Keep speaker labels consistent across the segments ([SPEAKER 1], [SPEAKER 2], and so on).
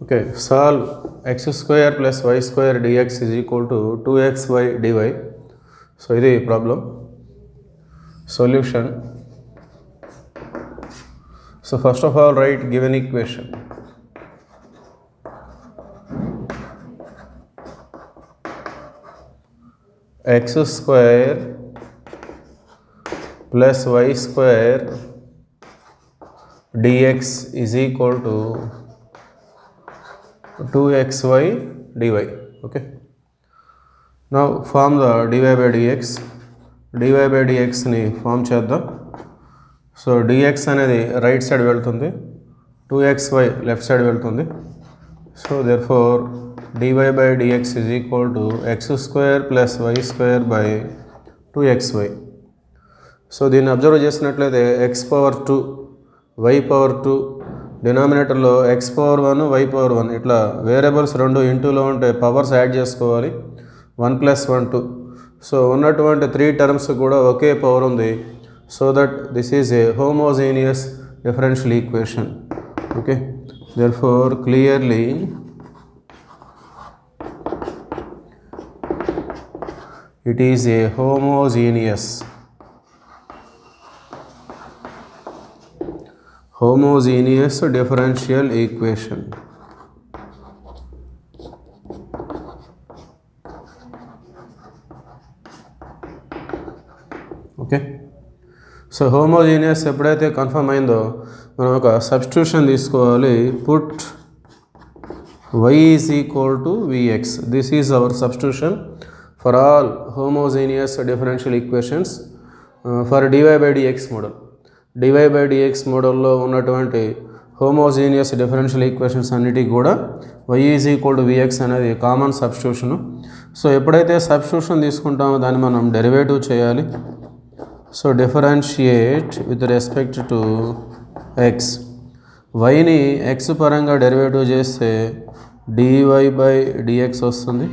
[SPEAKER 1] Okay, solve x square plus y square dx is equal to 2xy dy. So, this is the problem. Solution. So, first of all, write given equation. X square plus y square dx is equal to 2xy dy. Okay. Now form the dy by dx. dy by dx ni form చేద్దాం. So dx అనేది right side వెళ్తుంది, 2xy left side వెళ్తుంది. So therefore dy by dx is equal to x square plus y square by 2xy. So దీన్ని observe చేసినట్లయితే x power 2 y power 2 డినామినేటర్లో x power 1 y power 1 ఇట్లా variables రెండు ఇంటూలో ఉంటే powers add చేసుకోవాలి. 1 + 1 2. So ఉన్నటువంటి 3 terms కూడా ఒకే power ఉంది. So that this is a homogeneous differential equation. Okay, therefore clearly it is a homogeneous differential equation. Okay, so homogeneous ఎప్పుడైతే confirm అయిందో మనం ఒక సబ్స్టిట్యూషన్ తీసుకోవాలి. Put y is equal to vx. This is our substitution for all homogeneous differential equations for dy by dx model. dy by dx మోడల్లో ఉన్నటువంటి homogeneous differential equations అన్నిటికీ కూడా y is equal to vx అనేది common substitution. So ఎప్పుడైతే substitution తీసుకుంటామో దాన్ని మనం derivative చేయాలి. So differentiate with respect to x. yని x పరంగా డెరివేటివ్ చేస్తే dy by dx వస్తుంది.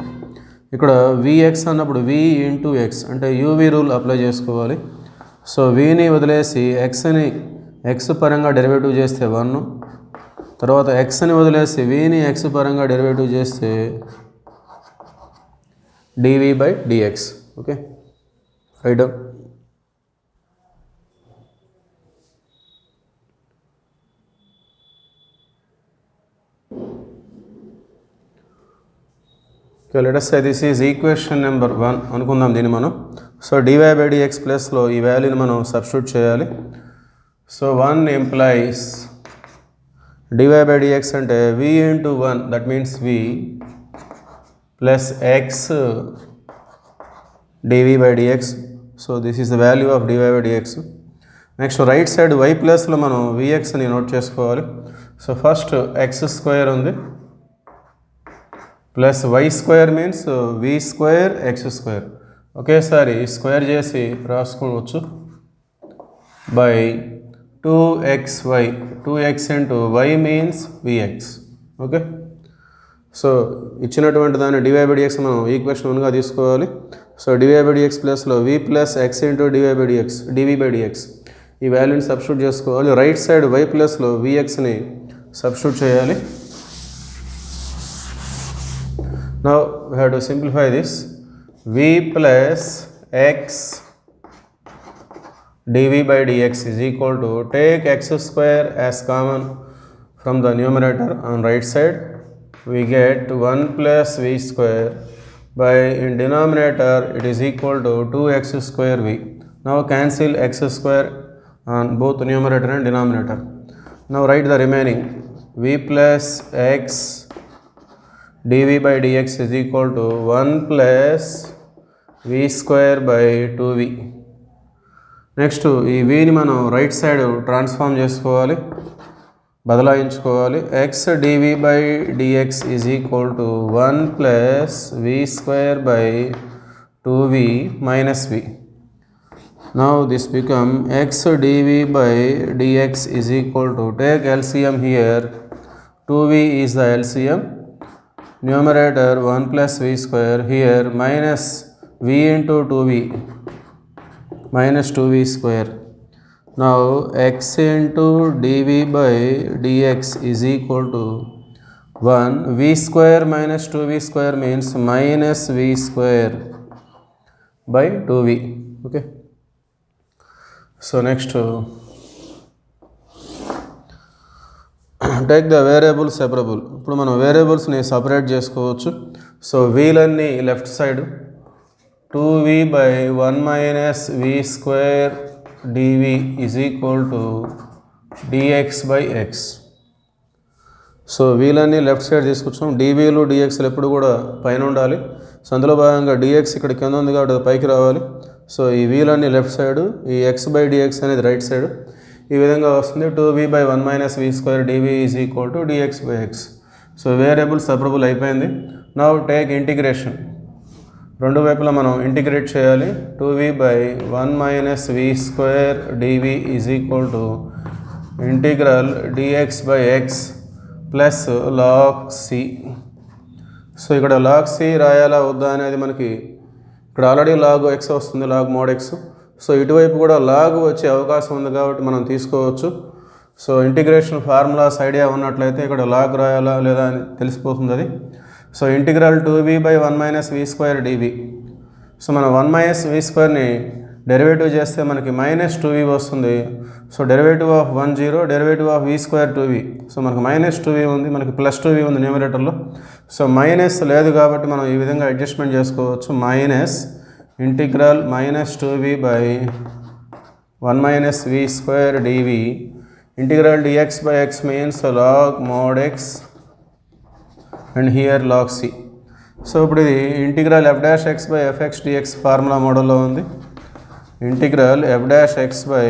[SPEAKER 1] ఇక్కడ vx అన్నప్పుడు v ఇంటూ ఎక్స్ అంటే యూవీ రూల్ అప్లై చేసుకోవాలి. సో vని వదిలేసి xని x పరంగా డెరివేటివ్ చేస్తే 1, తర్వాత xని వదిలేసి vని x పరంగా డెరివేటివ్ చేస్తే dv by dx. Okay, right. Okay, let us say this is equation number 1 అనుకుందాం దీన్ని మనం. సో dy by dx ప్లస్లో ఈ వాల్యూని మనం సబ్స్టిట్యూట్ చేయాలి. So 1 implies dy by dx అంటే v into 1 that means v plus x dv by dx. So this is the value of dy by dx. Next right side y ప్లస్లో మనం vxని note చేసుకోవాలి. So first x square ఉంది plus y square means v square x square. ఒకేసారి square చేసి రాసుకోవచ్చు by 2xy. 2x into y means vx. Okay, so ఇచ్చినటువంటి దాన్ని dy by dx మనం ఈక్వేషన్ 1గా తీసుకోవాలి. సో dy by dx ప్లస్లో v plus x into dy by dx dv by dx ఈ వాల్యూని సబ్స్టిట్యూట్ చేసుకోవాలి. రైట్ సైడ్ y ప్లస్లో vxని సబ్స్టిట్యూట్ చేయాలి. Now we have to simplify this. V plus x dv by dx is equal to, take x square as common from the numerator on right side. We get 1 plus v square by, in denominator it is equal to 2x square v. Now cancel x square on both numerator and denominator. Now write the remaining. V plus x dv by dx is equal to 1 plus v square by 2v. Next ఈ vని మనం right side transform చేసుకోవాలి, బదలాయించుకోవాలి. x dv by dx is equal to 1 plus v square by 2v minus v. Now this become x dv by dx is equal to, take LCM here, 2v is the LCM, numerator 1 plus v square, here minus v into 2v minus 2v square. Now x into dv by dx is equal to 1 v square minus 2v square means minus v square by 2v. Okay. So next take the variable separable. ఇప్పుడు మనం వేరియబుల్స్ని separate చేసుకోవచ్చు. So వీలన్నీ left side 2v by 1 minus v square dv is equal to dx by x. So వీలన్నీ left side తీసుకొచ్చాం. dvలు dxలు ఎప్పుడు కూడా పైన ఉండాలి. సో అందులో భాగంగా dx ఇక్కడ కింద ఉంది కాబట్టి అది పైకి రావాలి. సో ఈ వీలన్నీ లెఫ్ట్ సైడ్, ఈ x by dx అనేది రైట్ సైడ్. ఈ విధంగా వస్తుంది 2v by 1 minus v square dv is equal to dx by x. So variable separable అయిపోయింది. Now take integration. రెండు వైపులా మనం ఇంటిగ్రేట్ చేయాలి. 2v by 1 minus v square dv is equal to integral dx by x plus log c. So ఇక్కడ log c రాయాలా వద్దా అనేది మనకి ఇక్కడ ఆల్రెడీ log x వస్తుంది, log mod x. సో ఇటువైపు కూడా log వచ్చే అవకాశం ఉంది కాబట్టి మనం తీసుకోవచ్చు. సో ఇంటిగ్రేషన్ ఫార్ములాస్ ఐడియా ఉన్నట్లయితే ఇక్కడ log రాయాలా లేదా అని తెలిసిపోతుంది అది. So integral 2v by 1 minus v square dv. So మనం 1 minus v స్క్వేర్ని డెరివేటివ్ చేస్తే మనకి మైనస్ 2v వస్తుంది. So derivative of 1 0, derivative of v square 2v. So మనకు మైనస్ 2v ఉంది, మనకి ప్లస్ 2v ఉంది న్యూమరేటర్లో. సో మైనస్ లేదు కాబట్టి మనం ఈ విధంగా అడ్జస్ట్మెంట్ చేసుకోవచ్చు. Minus integral minus 2v by 1 minus v square dv. Integral dx by x means log mod x and here log c. So ఇప్పుడు ఇది integral f dash x by fx dx formula మోడల్లో ఉంది. Integral f dash x by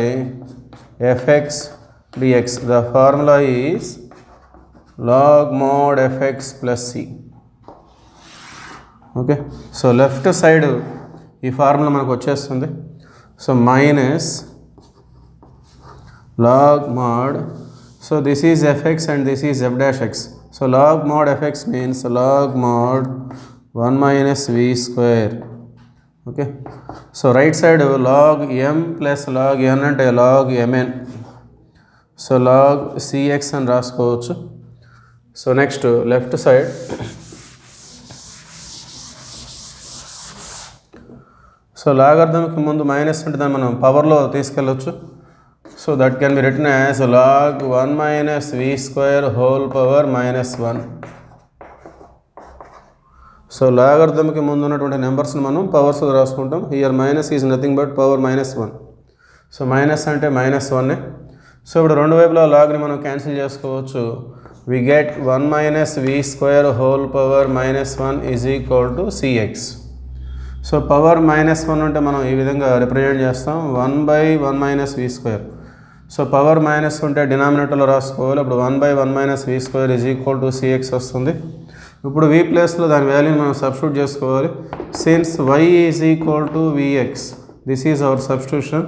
[SPEAKER 1] fx dx. The formula is log mod fx plus c. Okay. So left side ఈ formula మనకు వచ్చేస్తుంది. So minus log mod. So this is fx and this is f dash x. So log mod fx means log mod 1 minus v square. Okay. So right side log m plus log n అంటే log mn. So log cx అని రాసుకోవచ్చు. So next left side so లాగర్థంకి ముందు minus అంటే దాన్ని మనం పవర్లో తీసుకెళ్ళవచ్చు. So that can be written as log 1 minus v square whole power minus 1. So లాగర్థంకి ముందు ఉన్నటువంటి నెంబర్స్ని మనం పవర్స్ రాసుకుంటాం. Here minus is nothing but power minus 1. So minus అంటే మైనస్ 1. సో ఇప్పుడు రెండు వైపులా లాగ్ని మనం క్యాన్సిల్ చేసుకోవచ్చు. We get 1 minus v square whole power minus 1 is equal to cx. So power minus 1 అంటే మనం ఈ విధంగా రిప్రజెంట్ చేస్తాం 1 by 1 minus v square. So power minus ఉంటే డినామినేటర్లో రాసుకోవాలి. అప్పుడు 1 by 1 minus v square is equal to cx వస్తుంది. ఇప్పుడు v ప్లేస్లో దాని వాల్యూని మనం సబ్స్టిట్యూట్ చేసుకోవాలి. Since y is equal to vx, this is our substitution.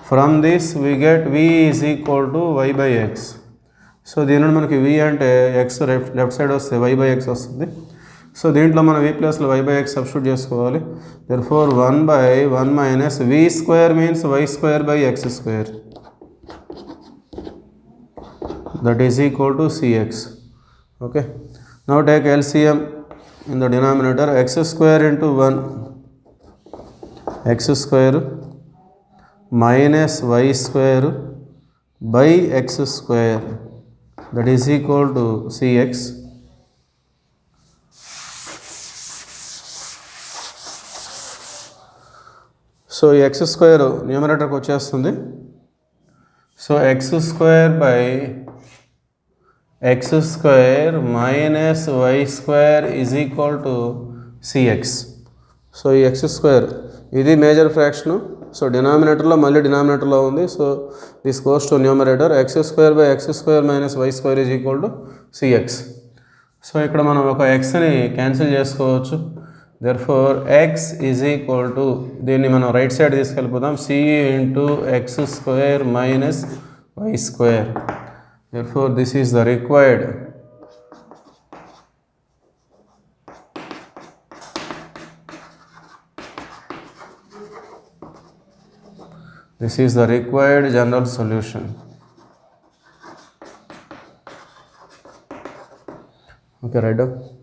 [SPEAKER 1] From this we get v is equal to y by x. So దీని నుండి మనకి v అంటే x లెఫ్ట్ సైడ్ వస్తే y by x వస్తుంది. సో దీంట్లో మనం v ప్లేస్లో y by x substitute చేసుకోవాలి. therefore 1 by 1 minus v square means y square by x square. That is equal to cx. Okay. Now take LCM in the denominator. X square into 1, x square minus y square by x square, that is equal to cx. So ఈ x square న్యూమరేటర్కి వచ్చేస్తుంది. So x square by x square minus y square is equal to cx. So ఈ x square ఇది major fraction. So డినామినేటర్లో మళ్ళీ డినామినేటర్లో ఉంది. So this goes to numerator. x square by x square minus y square is equal to cx. So ఇక్కడ మనం ఒక xని cancel చేసుకోవచ్చు. therefore x is equal to దీన్ని మనం right side తీసుకెళ్ళిపోతాం. c into x square minus y square. therefore this is the required general solution. Okay, write down.